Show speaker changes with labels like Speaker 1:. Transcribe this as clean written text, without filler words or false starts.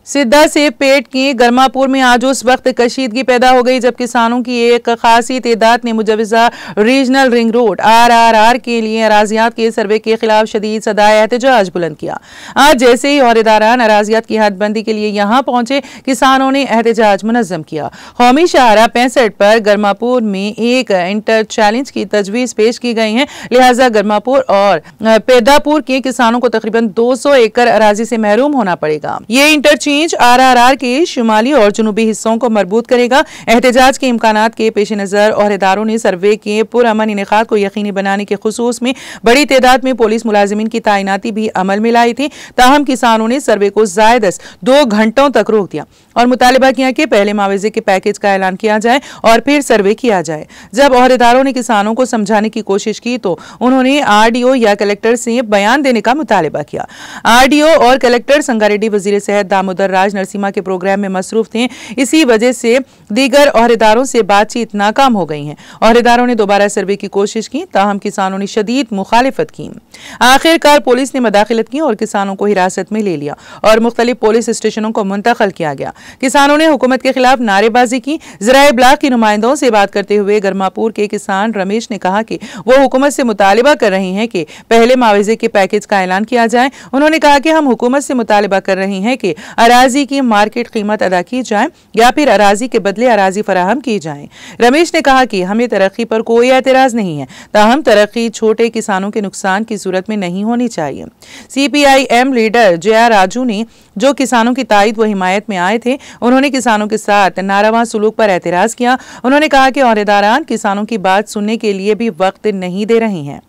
Speaker 1: सिद्धा से पेट के गरमापुर में आज उस वक्त कशीदगी पैदा हो गई जब किसानों की एक खासी तादाद ने मुजवजा रीजनल रिंग रोड RRR के लिए अराजियात के सर्वे के खिलाफ शदीद सदाए एहतजाज बुलंद किया। आज जैसे ही औहदेदारान अराजियात की हदबंदी के लिए यहाँ पहुंचे, किसानों ने एहतजाज मुनज़्ज़म किया। कौमी शाहरा 65 पर गरमापुर में एक इंटर चैलेंज की तजवीज़ पेश की गई है, लिहाजा गरमापुर और पैदापुर के किसानों को तकरीबन 200 एकड़ अराजी से महरूम होना पड़ेगा। ये इंटरचेंज RRR के शुमाली और जुनूबी हिस्सों को मरबूत करेगा। एहतजाज के इम्कानात के पेश नज़र औहदेदारों ने सर्वे के पुरअमन इनेकाद को यकीनी बनाने के खुसूस में बड़ी तादाद में पुलिस मुलाजिमीन की तैनाती भी अमल में लाई थी। ताहम किसानों ने सर्वे को ज़ायद 2 घंटों तक रोक दिया और मुतालबा किया कि पहले मुआवजे के पैकेज का ऐलान किया जाए और फिर सर्वे किया जाए। जब औहदेदारों ने किसानों को समझाने की कोशिश की तो उन्होंने RDO या कलेक्टर से बयान देने का मुतालबा किया। RDO और कलेक्टर संगारेड्डी वजीर सेहत दामोदर राज नरसिम्हा के प्रोग्राम में मसरूफ थे। इसी वजह से दीगर औहदेदारों से बातचीत नाकाम हो गई है। औहदेदारों ने दोबारा सर्वे की कोशिश की, ताहम किसानों ने शदीद मुखालिफत की। आखिरकार पुलिस ने मदाखिलत की और किसानों को हिरासत में ले लिया और मुख्तलिफ पुलिस स्टेशनों को मुंतकिल किया गया। किसानों ने हुकूमत के खिलाफ नारेबाजी की। ज़राए इब्लाग की नुमाइंदों से बात करते हुए गरमापुर के किसान रमेश ने कहा कि वो हुकूमत से मुतालबा कर रहे हैं कि पहले मुआवजे के पैकेज का ऐलान किया जाए। उन्होंने कहा कि हम हुकूमत से मुतालबा कर रहे हैं कि अराजी की मार्केट कीमत अदा की जाए या फिर अराजी के बदले अराजी फराहम की जाए। रमेश ने कहा कि हमें तरक्की पर कोई एतराज नहीं है, ताहम तरक्की छोटे किसानों के नुकसान की सूरत में नहीं होनी चाहिए। CPIM लीडर JR राजू ने, जो किसानों की तायद व हिमायत में आए थे, उन्होंने किसानों के साथ नारवा सलूक पर एतराज किया। उन्होंने कहा कि औहदेदारान किसानों की बात सुनने के लिए भी वक्त नहीं दे रहे हैं।